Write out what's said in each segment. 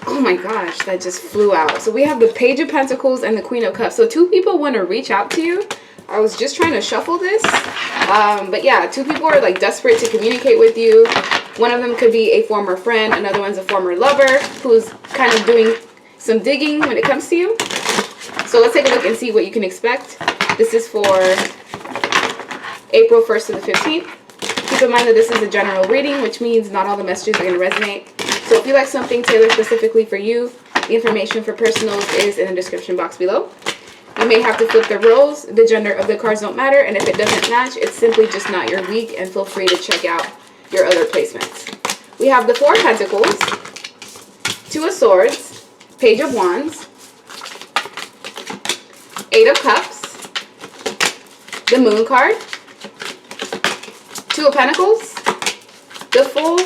Oh my gosh, that just flew out. So we have the Page of Pentacles and the Queen of Cups. So two people want to reach out to you. I was just trying to shuffle this. But yeah, two people are like desperate to communicate with you. One of them could be a former friend. Another one's a former lover who's kind of doing some digging when it comes to you. So let's take a look and see what you can expect. This is for April 1st to the 15th. Keep in mind that this is a general reading, which means not all the messages are going to resonate. So if you like something tailored specifically for you, the information for personals is in the description box below. You may have to flip the roles. The gender of the cards don't matter, and if it doesn't match, it's simply just not your week, and feel free to check out your other placements. We have the Four of Pentacles, Two of Swords, Page of Wands, Eight of Cups, the Moon card, Two of Pentacles, the Fool,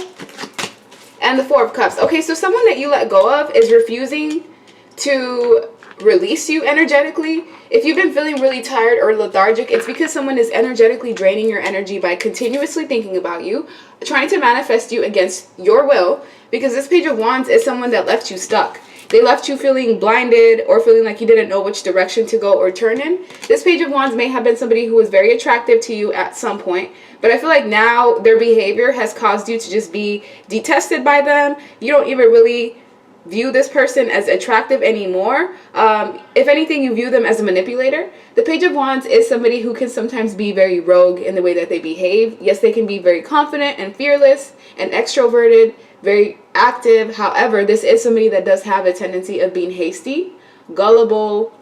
and the Four of Cups. Okay, so someone that you let go of is refusing to release you energetically. If you've been feeling really tired or lethargic, it's because someone is energetically draining your energy by continuously thinking about you, trying to manifest you against your will, because this Page of Wands is someone that left you stuck. They left you feeling blinded or feeling like you didn't know which direction to go or turn in. This Page of Wands may have been somebody who was very attractive to you at some point, but I feel like now their behavior has caused you to just be detested by them. You don't even really view this person as attractive anymore. If anything, you view them as a manipulator. The Page of Wands is somebody who can sometimes be very rogue in the way that they behave. Yes, they can be very confident and fearless and extroverted, very active. However, this is somebody that does have a tendency of being hasty, gullible,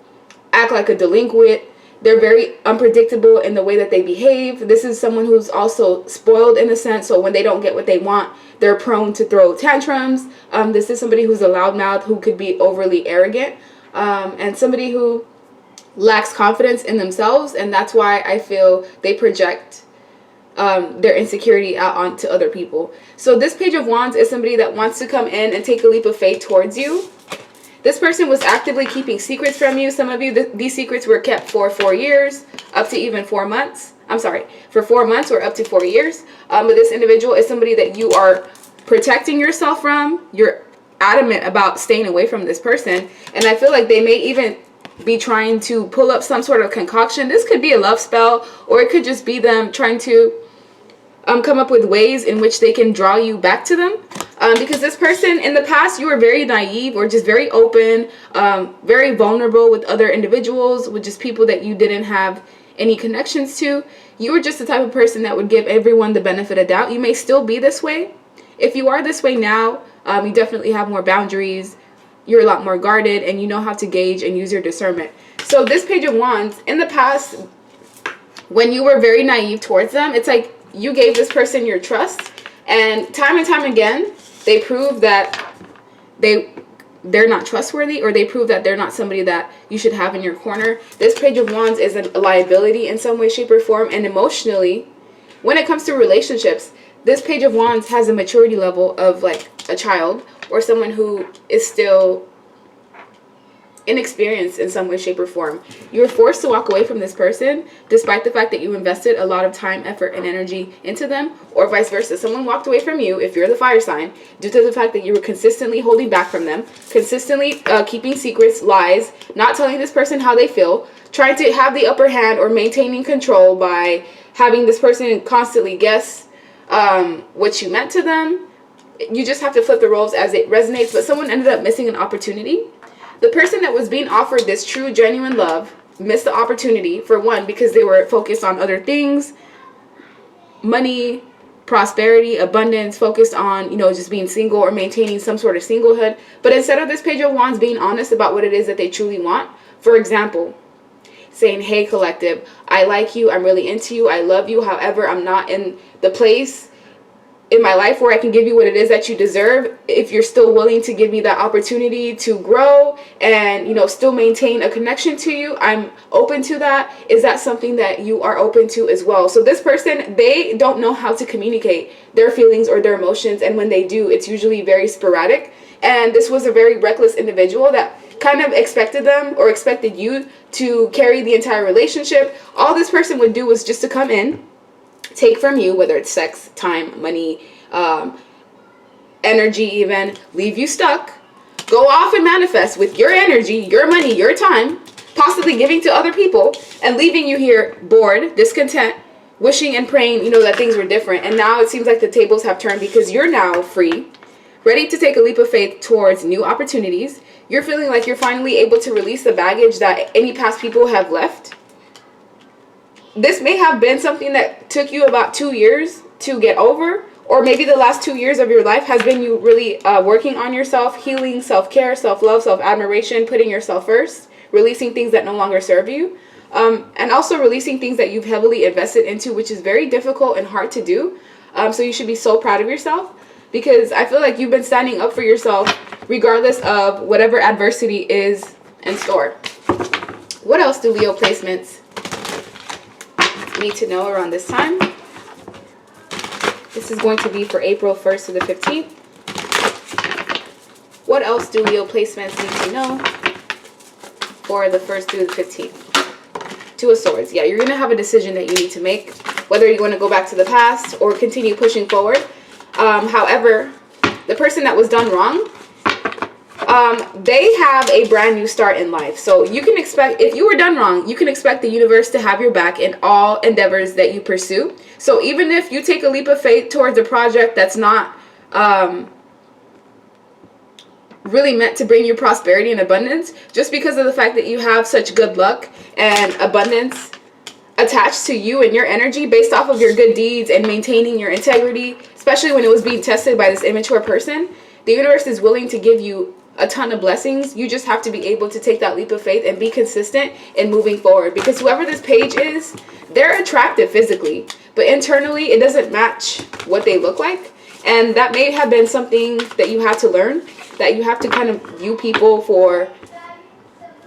act like a delinquent. They're very unpredictable in the way that they behave. This is someone who's also spoiled in a sense, so when they don't get what they want, they're prone to throw tantrums. This is somebody who's a loudmouth, who could be overly arrogant, and somebody who lacks confidence in themselves, and that's why I feel they project their insecurity out onto other people. So this Page of Wands is somebody that wants to come in and take a leap of faith towards you. This person was actively keeping secrets from you. Some of you, these secrets were kept for 4 years, up to even 4 months. I'm sorry, for 4 months or up to 4 years. But this individual is somebody that you are protecting yourself from. You're adamant about staying away from this person. And I feel like they may even be trying to pull up some sort of concoction. This could be a love spell, or it could just be them trying to come up with ways in which they can draw you back to them. Because this person, in the past, you were very naive or just very open, very vulnerable with other individuals, with just people that you didn't have any connections to. You were just the type of person that would give everyone the benefit of doubt. You may still be this way. If you are this way now, you definitely have more boundaries. You're a lot more guarded, and you know how to gauge and use your discernment. So this Page of Wands, in the past, when you were very naive towards them, it's like you gave this person your trust, and time again, they prove that they're not trustworthy, or they prove that they're not somebody that you should have in your corner. This Page of Wands is a liability in some way, shape, or form, and emotionally, when it comes to relationships, this Page of Wands has a maturity level of like a child, or someone who is still inexperienced in some way, shape, or form. You were forced to walk away from this person despite the fact that you invested a lot of time, effort, and energy into them, or vice versa. Someone walked away from you, if you're the fire sign, due to the fact that you were consistently holding back from them, consistently keeping secrets, lies, not telling this person how they feel, trying to have the upper hand or maintaining control by having this person constantly guess what you meant to them. You just have to flip the roles as it resonates, but someone ended up missing an opportunity. The person that was being offered this true, genuine love missed the opportunity, for one, because they were focused on other things, money, prosperity, abundance, focused on, just being single or maintaining some sort of singlehood. But instead of this Page of Wands being honest about what it is that they truly want, for example, saying, hey, collective, I like you, I'm really into you, I love you, however, I'm not in the place in my life where I can give you what it is that you deserve. If you're still willing to give me that opportunity to grow and, still maintain a connection to you, I'm open to that. Is that something that you are open to as well? So this person, they don't know how to communicate their feelings or their emotions. And when they do, it's usually very sporadic. And this was a very reckless individual that kind of expected them or expected you to carry the entire relationship. All this person would do was just to come in, take from you, whether it's sex, time, money, energy even, leave you stuck, Go off and manifest with your energy, your money, your time, possibly giving to other people, and leaving you here bored, discontent, wishing and praying, you know, that things were different. And now it seems like the tables have turned because you're now free, ready to take a leap of faith towards new opportunities. You're feeling like you're finally able to release the baggage that any past people have left. This may have been something that took you about 2 years to get over, or maybe the last 2 years of your life has been you really working on yourself, healing, self-care, self-love, self-admiration, putting yourself first, releasing things that no longer serve you, and also releasing things that you've heavily invested into, which is very difficult and hard to do. So you should be so proud of yourself, because I feel like you've been standing up for yourself regardless of whatever adversity is in store. What else do Leo placements need to know around this time? This is going to be for April 1st to the 15th. What else do Leo placements need to know for the 1st through the 15th? Two of Swords. Yeah, you're going to have a decision that you need to make, whether you want to go back to the past or continue pushing forward. However, the person that was done wrong, they have a brand new start in life. So you can expect, if you were done wrong, you can expect the universe to have your back in all endeavors that you pursue. So even if you take a leap of faith towards a project that's not really meant to bring you prosperity and abundance, just because of the fact that you have such good luck and abundance attached to you and your energy based off of your good deeds and maintaining your integrity, especially when it was being tested by this immature person, the universe is willing to give you a ton of blessings. You just have to be able to take that leap of faith and be consistent in moving forward, because whoever this page is, they're attractive physically, but internally it doesn't match what they look like. And that may have been something that you had to learn, that you have to kind of view people for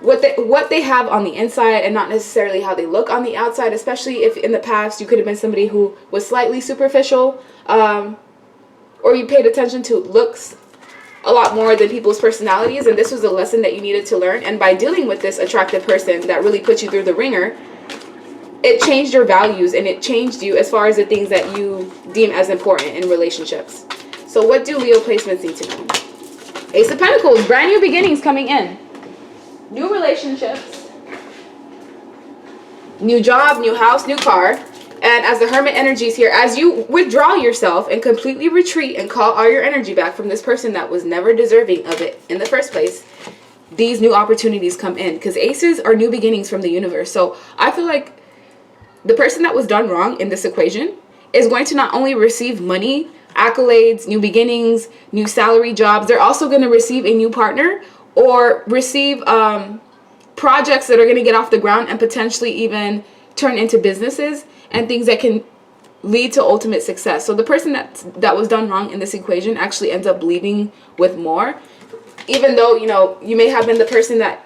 what they have on the inside and not necessarily how they look on the outside, especially if in the past you could have been somebody who was slightly superficial, or you paid attention to looks a lot more than people's personalities, and this was a lesson that you needed to learn. And by dealing with this attractive person that really put you through the ringer, it changed your values and it changed you as far as the things that you deem as important in relationships. So what do Leo placements need to know? Ace of Pentacles, brand new beginnings coming in. New relationships, new job, new house, new car. And as the Hermit energy is here, as you withdraw yourself and completely retreat and call all your energy back from this person that was never deserving of it in the first place, these new opportunities come in, because aces are new beginnings from the universe. So I feel like the person that was done wrong in this equation is going to not only receive money, accolades, new beginnings, new salary jobs, they're also going to receive a new partner or receive projects that are going to get off the ground and potentially even turn into businesses and things that can lead to ultimate success. So the person that was done wrong in this equation actually ends up leaving with more, even though, you know, you may have been the person that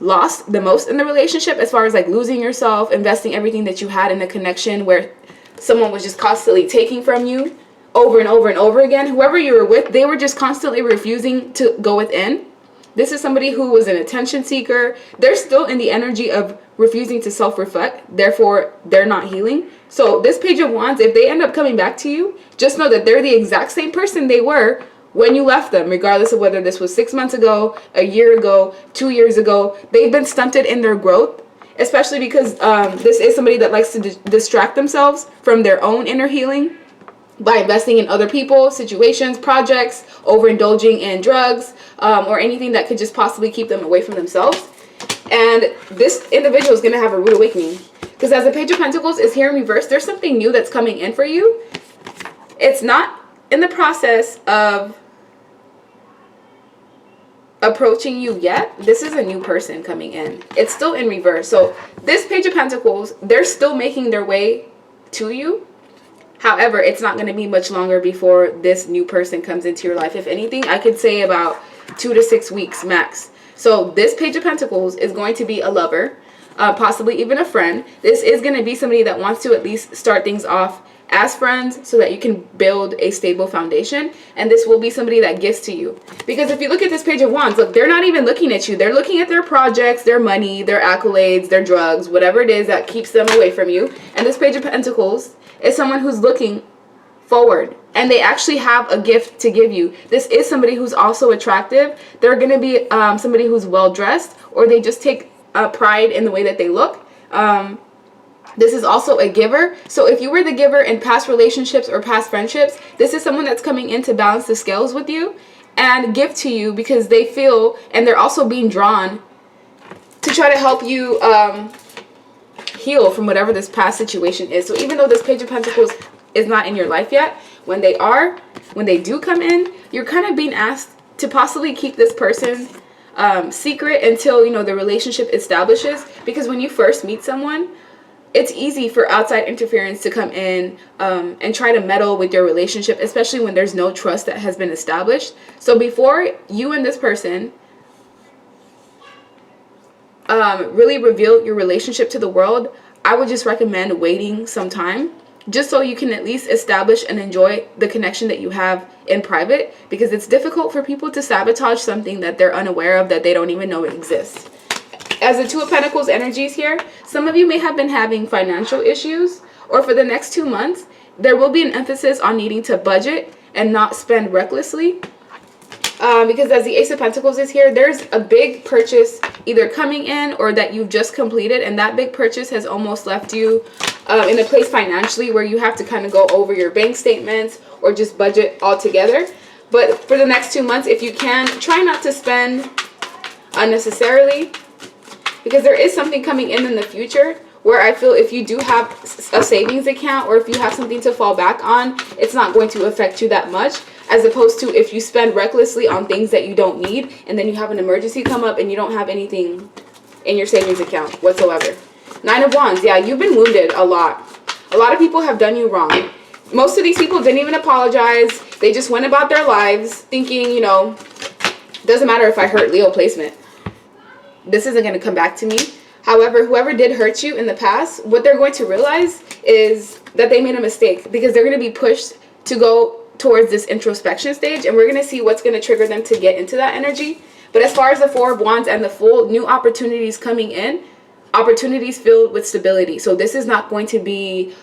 lost the most in the relationship, as far as like losing yourself, investing everything that you had in a connection where someone was just constantly taking from you over and over and over again. Whoever you were with, they were just constantly refusing to go within. This is somebody who was an attention seeker. They're still in the energy of refusing to self-reflect. Therefore, they're not healing. So this Page of Wands, if they end up coming back to you, just know that they're the exact same person they were when you left them, regardless of whether this was 6 months ago, a year ago, 2 years ago. They've been stunted in their growth, especially because this is somebody that likes to distract themselves from their own inner healing by investing in other people, situations, projects, overindulging in drugs, or anything that could just possibly keep them away from themselves. And this individual is going to have a rude awakening, because as the Page of Pentacles is here in reverse, there's something new that's coming in for you. It's not in the process of approaching you yet. This is a new person coming in. It's still in reverse. So this Page of Pentacles, they're still making their way to you. However, it's not going to be much longer before this new person comes into your life. If anything, I could say about 2 to 6 weeks max. So this Page of Pentacles is going to be a lover, possibly even a friend. This is going to be somebody that wants to at least start things off as friends so that you can build a stable foundation. And this will be somebody that gives to you. Because if you look at this Page of Wands, look, they're not even looking at you. They're looking at their projects, their money, their accolades, their drugs, whatever it is that keeps them away from you. And this Page of Pentacles is someone who's looking forward, and they actually have a gift to give you. This is somebody who's also attractive. They're going to be somebody who's well dressed, or they just take pride in the way that they look. This is also a giver. So if you were the giver in past relationships or past friendships, this is someone that's coming in to balance the scales with you and give to you because they feel, and they're also being drawn to try to help you heal from whatever this past situation is. So even though this Page of Pentacles is not in your life yet, when they do come in, you're kind of being asked to possibly keep this person secret until, you know, the relationship establishes. Because when you first meet someone, it's easy for outside interference to come in and try to meddle with your relationship, especially when there's no trust that has been established. So before you and this person really reveal your relationship to the world, I would just recommend waiting some time, just so you can at least establish and enjoy the connection that you have in private, because it's difficult for people to sabotage something that they're unaware of, that they don't even know exists. As the Two of Pentacles energies here, some of you may have been having financial issues, or for the next 2 months, there will be an emphasis on needing to budget and not spend recklessly. Because as the Ace of Pentacles is here, there's a big purchase either coming in or that you've just completed, and that big purchase has almost left you in a place financially where you have to kind of go over your bank statements or just budget altogether. But for the next 2 months, if you can, try not to spend unnecessarily, because there is something coming in the future where I feel if you do have a savings account or if you have something to fall back on, it's not going to affect you that much, as opposed to if you spend recklessly on things that you don't need and then you have an emergency come up and you don't have anything in your savings account whatsoever. Nine of Wands, yeah, you've been wounded a lot. A lot of people have done you wrong. Most of these people didn't even apologize. They just went about their lives thinking, you know, doesn't matter if I hurt Leo placement, this isn't going to come back to me. However, whoever did hurt you in the past, what they're going to realize is that they made a mistake, because they're going to be pushed to go towards this introspection stage, and we're going to see what's going to trigger them to get into that energy. But as far as the Four of Wands and the Fool, new opportunities coming in, opportunities filled with stability. So this is not going to be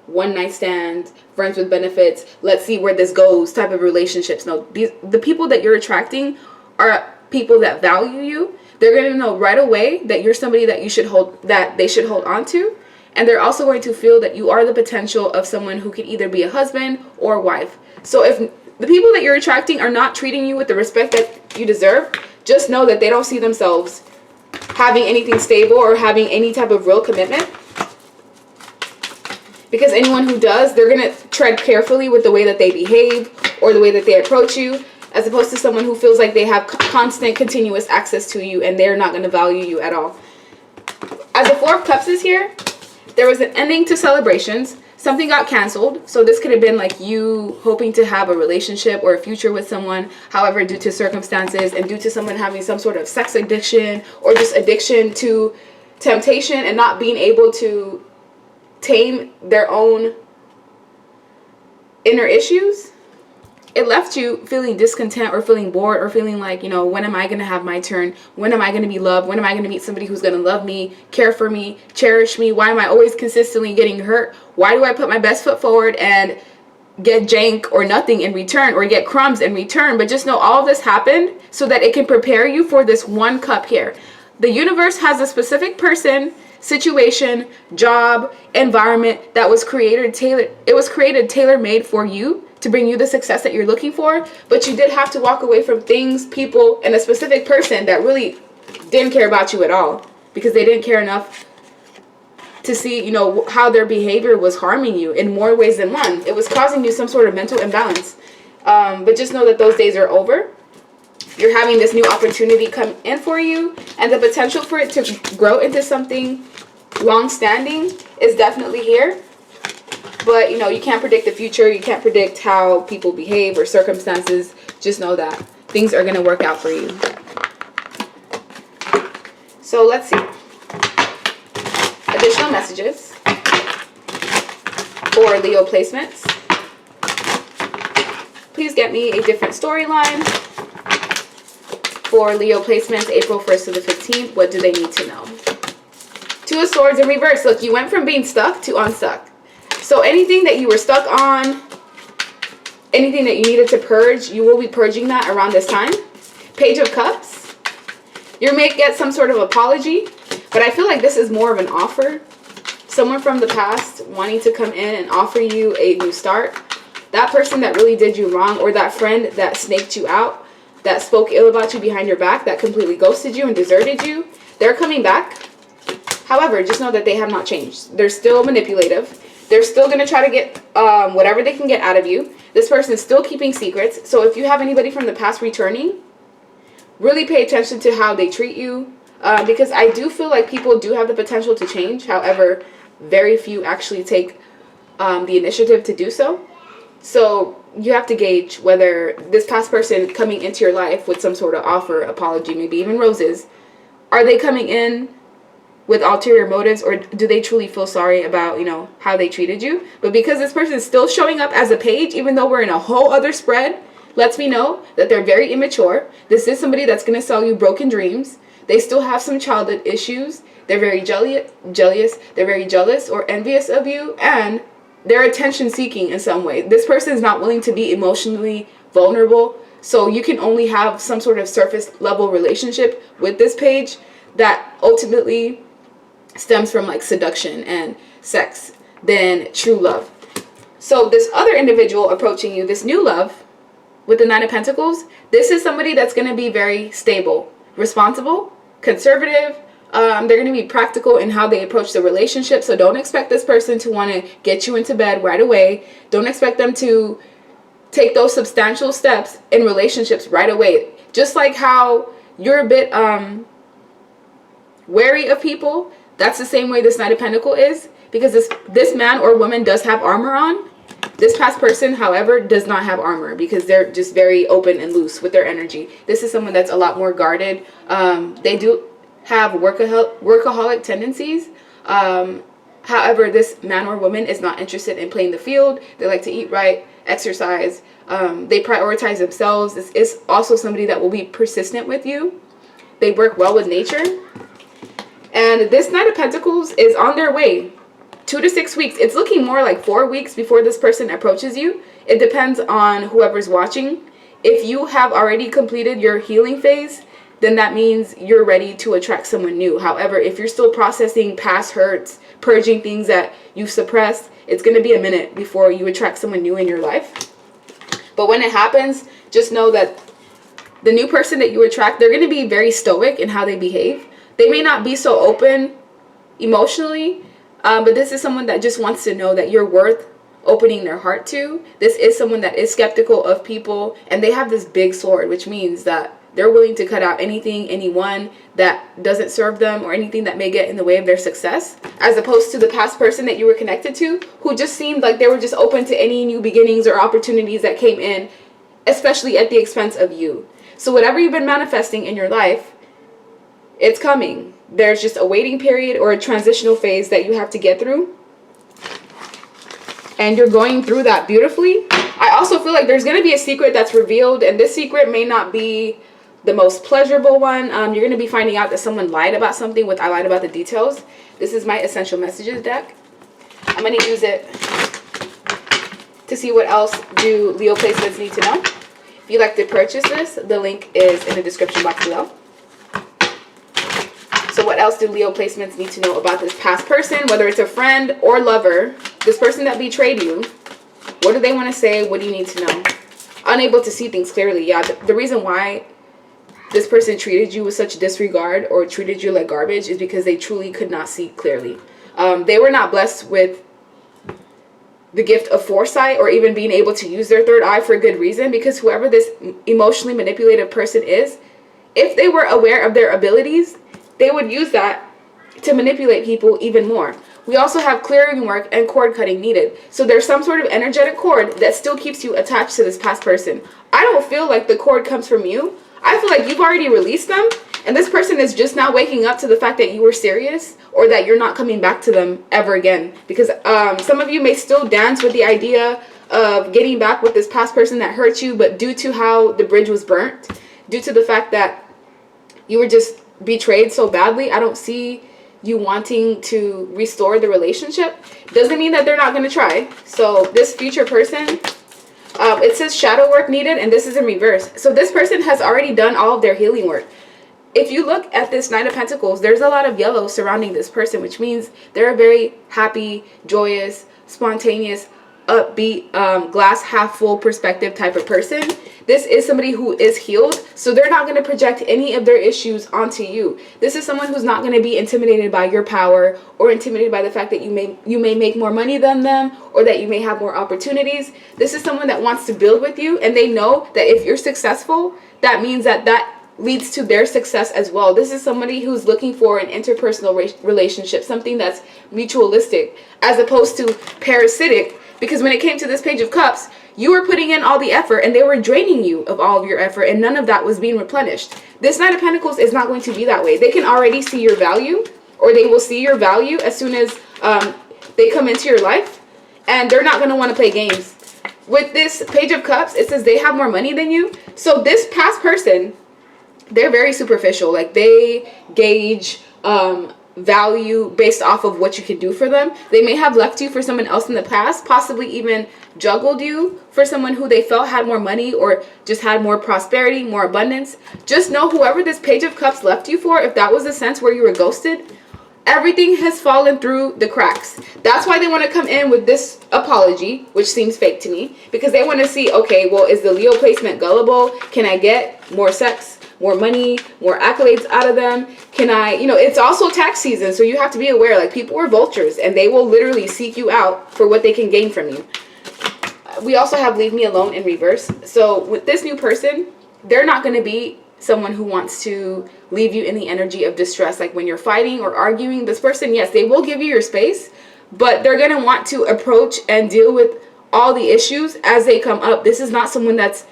one night stand, friends with benefits, let's see where this goes type of relationships. No, the people that you're attracting are people that value you. They're going to know right away that you're somebody that they should hold on to. And they're also going to feel that you are the potential of someone who could either be a husband or wife. So if the people that you're attracting are not treating you with the respect that you deserve, just know that they don't see themselves having anything stable or having any type of real commitment. Because anyone who does, they're going to tread carefully with the way that they behave or the way that they approach you, as opposed to someone who feels like they have constant, continuous access to you and they're not going to value you at all. As the Four of Cups is here, there was an ending to celebrations. Something got canceled. So this could have been like you hoping to have a relationship or a future with someone. However, due to circumstances and due to someone having some sort of sex addiction or just addiction to temptation and not being able to tame their own inner issues, it left you feeling discontent or feeling bored or feeling like, you know, when am I going to have my turn? When am I going to be loved? When am I going to meet somebody who's going to love me, care for me, cherish me? Why am I always consistently getting hurt? Why do I put my best foot forward and get jank or nothing in return, or get crumbs in return? But just know all of this happened so that it can prepare you for this one cup here. The universe has a specific person, situation, job, environment that was created tailor-made for you to bring you the success that you're looking for. But you did have to walk away from things, people, and a specific person that really didn't care about you at all, because they didn't care enough to see, you know, how their behavior was harming you in more ways than one. It was causing you some sort of mental imbalance. But just know that those days are over. You're having this new opportunity come in for you, and the potential for it to grow into something long-standing is definitely here. But, you know, you can't predict the future. You can't predict how people behave or circumstances. Just know that things are going to work out for you. So let's see. Additional messages for Leo placements. Please get me a different storyline for Leo placements, April 1st to the 15th. What do they need to know? Two of Swords in reverse. Look, you went from being stuck to unstuck. So anything that you were stuck on, anything that you needed to purge, you will be purging that around this time. Page of Cups. You may get some sort of apology, but I feel like this is more of an offer. Someone from the past wanting to come in and offer you a new start. That person that really did you wrong, or that friend that snaked you out, that spoke ill about you behind your back, that completely ghosted you and deserted you, they're coming back. However, just know that they have not changed. They're still manipulative. They're still going to try to get whatever they can get out of you. This person is still keeping secrets. So if you have anybody from the past returning, really pay attention to how they treat you. Because I do feel like people do have the potential to change. However, very few actually take the initiative to do so. So you have to gauge whether this past person coming into your life with some sort of offer, apology, maybe even roses, are they coming in with ulterior motives, or do they truly feel sorry about, you know, how they treated you? But because this person is still showing up as a page, even though we're in a whole other spread, lets me know that they're very immature. This is somebody that's going to sell you broken dreams. They still have some childhood issues. They're very jealous. They're very jealous or envious of you, and they're attention seeking in some way. This person is not willing to be emotionally vulnerable. So you can only have some sort of surface level relationship with this page that ultimately stems from like seduction and sex than true love. So this other individual approaching you, this new love with the Nine of Pentacles, this is somebody that's going to be very stable, responsible, conservative. They're going to be practical in how they approach the relationship. So don't expect this person to want to get you into bed right away. Don't expect them to take those substantial steps in relationships right away. Just like how you're a bit wary of people, that's the same way this Knight of Pentacles is. Because this man or woman does have armor on. This past person, however, does not have armor because they're just very open and loose with their energy. This is someone that's a lot more guarded. They do have workaholic tendencies. However, this man or woman is not interested in playing the field. They like to eat right, exercise. They prioritize themselves. This is also somebody that will be persistent with you. They work well with nature. And this Knight of Pentacles is on their way. 2 to 6 weeks. It's looking more like 4 weeks before this person approaches you. It depends on whoever's watching. If you have already completed your healing phase, then that means you're ready to attract someone new. However, if you're still processing past hurts, purging things that you've suppressed, it's going to be a minute before you attract someone new in your life. But when it happens, just know that the new person that you attract, they're going to be very stoic in how they behave. They may not be so open emotionally, but this is someone that just wants to know that you're worth opening their heart to. This is someone that is skeptical of people, and they have this big sword, which means that they're willing to cut out anything, anyone that doesn't serve them, or anything that may get in the way of their success, as opposed to the past person that you were connected to, who just seemed like they were just open to any new beginnings or opportunities that came in, especially at the expense of you. So whatever you've been manifesting in your life, it's coming. There's just a waiting period or a transitional phase that you have to get through. And you're going through that beautifully. I also feel like there's going to be a secret that's revealed, and this secret may not be the most pleasurable one. You're going to be finding out that someone lied about something with I lied about the details. This is my Essential Messages deck. I'm going to use it to see what else do Leo placements need to know. If you'd like to purchase this, the link is in the description box below. So what else do Leo placements need to know about this past person, whether it's a friend or lover, this person that betrayed you? What do they want to say? What do you need to know? Unable to see things clearly. Yeah, the reason why this person treated you with such disregard or treated you like garbage is because they truly could not see clearly. They were not blessed with the gift of foresight or even being able to use their third eye for a good reason, because whoever this emotionally manipulative person is, if they were aware of their abilities, they would use that to manipulate people even more. We also have clearing work and cord cutting needed. So there's some sort of energetic cord that still keeps you attached to this past person. I don't feel like the cord comes from you. I feel like you've already released them, and this person is just now waking up to the fact that you were serious, or that you're not coming back to them ever again. Because some of you may still dance with the idea of getting back with this past person that hurt you, but due to how the bridge was burnt, due to the fact that you were just betrayed so badly, I don't see you wanting to restore the relationship, doesn't mean that they're not going to try. So this future person, it says shadow work needed, and this is in reverse. So this person has already done all of their healing work. If you look at this Knight of Pentacles, there's a lot of yellow surrounding this person, which means they're a very happy, joyous, spontaneous, upbeat, glass half full perspective type of person. This is somebody who is healed, so they're not going to project any of their issues onto you. This is someone who's not going to be intimidated by your power, or intimidated by the fact that you may make more money than them, or that you may have more opportunities. This is someone that wants to build with you, and they know that if you're successful, that means that leads to their success as well. This is somebody who's looking for an interpersonal relationship, something that's mutualistic, as opposed to parasitic. Because when it came to this Page of Cups, you were putting in all the effort and they were draining you of all of your effort, and none of that was being replenished. This Knight of Pentacles is not going to be that way. They can already see your value, or they will see your value as soon as they come into your life, and they're not going to want to play games. With this Page of Cups, it says they have more money than you. So this past person, they're very superficial. Like, they gauge value based off of what you can do for them. They may have left you for someone else in the past, possibly even juggled you for someone who they felt had more money, or just had more prosperity, more abundance. Just know, whoever this Page of Cups left you for, if that was a sense where you were ghosted, everything has fallen through the cracks. That's why they want to come in with this apology, which seems fake to me, because they want to see, okay, well, is the Leo placement gullible? Can I get more sex, more money, more accolades out of them? Can I, it's also tax season, so you have to be aware, like, people are vultures, and they will literally seek you out for what they can gain from you. We also have leave me alone in reverse. So with this new person, they're not going to be someone who wants to leave you in the energy of distress. Like, when you're fighting or arguing, this person, yes, they will give you your space, but they're going to want to approach and deal with all the issues as they come up. This is not someone that's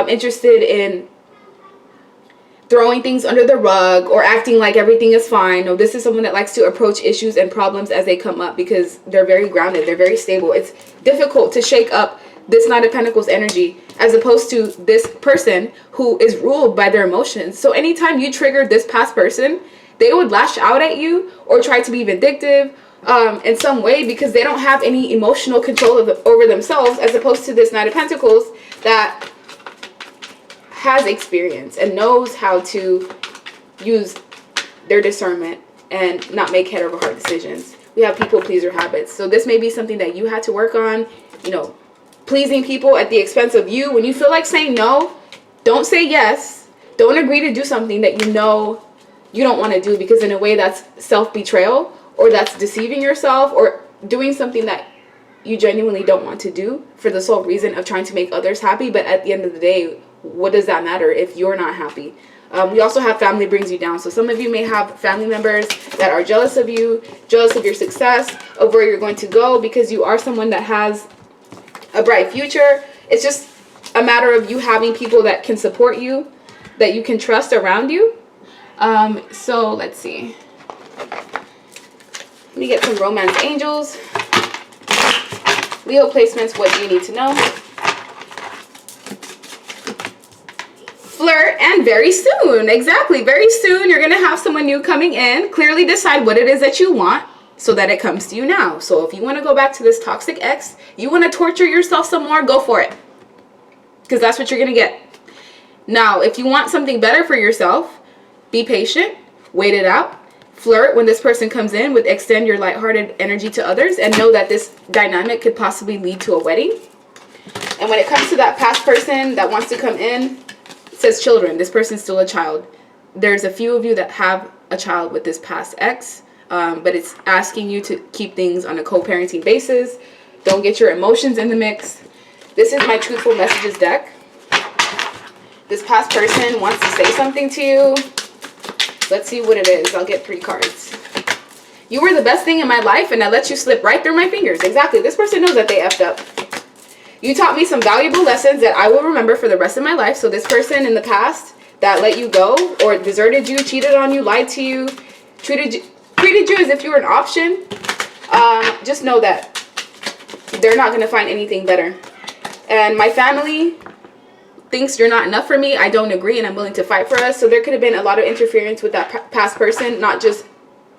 interested in throwing things under the rug or acting like everything is fine. No, this is someone that likes to approach issues and problems as they come up, because they're very grounded, they're very stable. It's difficult to shake up this Knight of Pentacles energy, as opposed to this person who is ruled by their emotions. So anytime you trigger this past person, they would lash out at you or try to be vindictive in some way, because they don't have any emotional control over themselves, as opposed to this Knight of Pentacles that has experience and knows how to use their discernment and not make head over heart decisions. We have people pleaser habits. So this may be something that you had to work on, pleasing people at the expense of you. When you feel like saying no, don't say yes. Don't agree to do something that you know you don't want to do, because in a way that's self-betrayal, or that's deceiving yourself, or doing something that you genuinely don't want to do for the sole reason of trying to make others happy. But at the end of the day, what does that matter if you're not happy? We also have family brings you down. So some of you may have family members that are jealous of you, jealous of your success, of where you're going to go, because you are someone that has a bright future. It's just a matter of you having people that can support you, that you can trust around you. So let's see. Let me get some romance angels. Leo placements, what do you need to know? Flirt, and very soon, exactly, very soon you're going to have someone new coming in. Clearly decide what it is that you want so that it comes to you now. So if you want to go back to this toxic ex, you want to torture yourself some more, go for it, because that's what you're going to get. Now, if you want something better for yourself, be patient, wait it out, flirt when this person comes in, with extend your lighthearted energy to others, and know that this dynamic could possibly lead to a wedding. And when it comes to that past person that wants to come in, it says children. This person's still a child. There's a few of you that have a child with this past ex, but it's asking you to keep things on a co-parenting basis. Don't get your emotions in the mix. This is my Truthful Messages deck. This past person wants to say something to you. Let's see what it is. I'll get 3 cards. You were the best thing in my life, and I let you slip right through my fingers. Exactly. This person knows that they effed up. You taught me some valuable lessons that I will remember for the rest of my life. So this person in the past that let you go, or deserted you, cheated on you, lied to you, treated you as if you were an option, just know that they're not going to find anything better. And my family thinks you're not enough for me. I don't agree, and I'm willing to fight for us. So there could have been a lot of interference with that past person, not just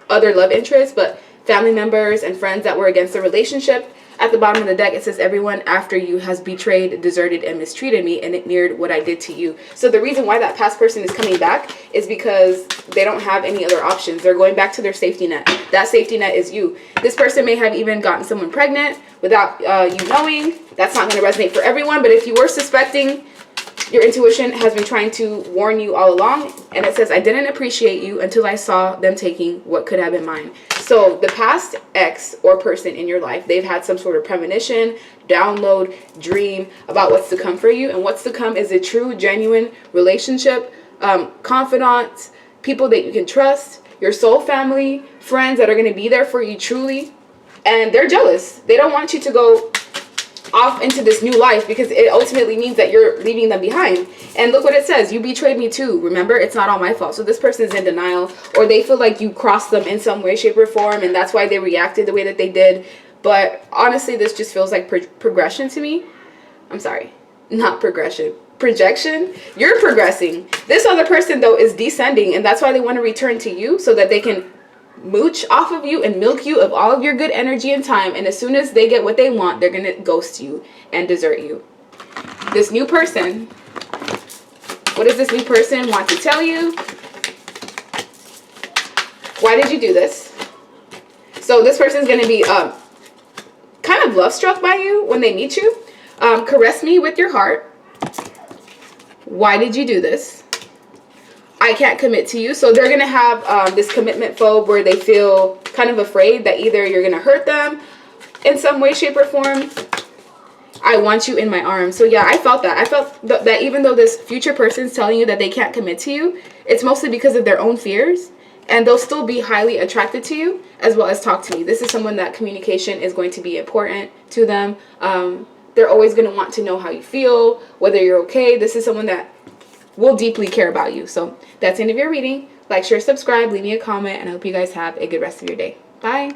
other love interests, but family members and friends that were against the relationship. At the bottom of the deck, it says, everyone after you has betrayed, deserted, and mistreated me, and it mirrored what I did to you. So the reason why that past person is coming back is because they don't have any other options. They're going back to their safety net. That safety net is you. This person may have even gotten someone pregnant without you knowing. That's not going to resonate for everyone, but if you were suspecting, your intuition has been trying to warn you all along. And it says, I didn't appreciate you until I saw them taking what could have been mine. So the past ex or person in your life, they've had some sort of premonition, download, dream about what's to come for you. And what's to come is a true, genuine relationship, confidants, people that you can trust, your soul family, friends that are going to be there for you truly. And they're jealous. They don't want you to go off into this new life because it ultimately means that you're leaving them behind. And look what it says, you betrayed me too. Remember, it's not all my fault. So this person is in denial, or they feel like you crossed them in some way, shape, or form, and that's why they reacted the way that they did. But honestly, this just feels like progression to me. I'm sorry, not progression, projection. You're progressing. This other person though is descending, and that's why they want to return to you so that they can mooch off of you and milk you of all of your good energy and time. And as soon as they get what they want, they're gonna ghost you and desert you. This new person, what does this new person want to tell you? Why did you do this? So this person is gonna be kind of love struck by you when they meet you. Caress me with your heart. Why did you do this? I can't commit to you. So they're going to have this commitment phobe where they feel kind of afraid that either you're going to hurt them in some way, shape, or form. I want you in my arms. So yeah, I felt that. I felt that even though this future person's telling you that they can't commit to you, it's mostly because of their own fears. And they'll still be highly attracted to you as well as talk to me. This is someone that communication is going to be important to them. They're always going to want to know how you feel, whether you're okay. This is someone that will deeply care about you. So that's the end of your reading. Like, share, subscribe, leave me a comment, and I hope you guys have a good rest of your day. Bye.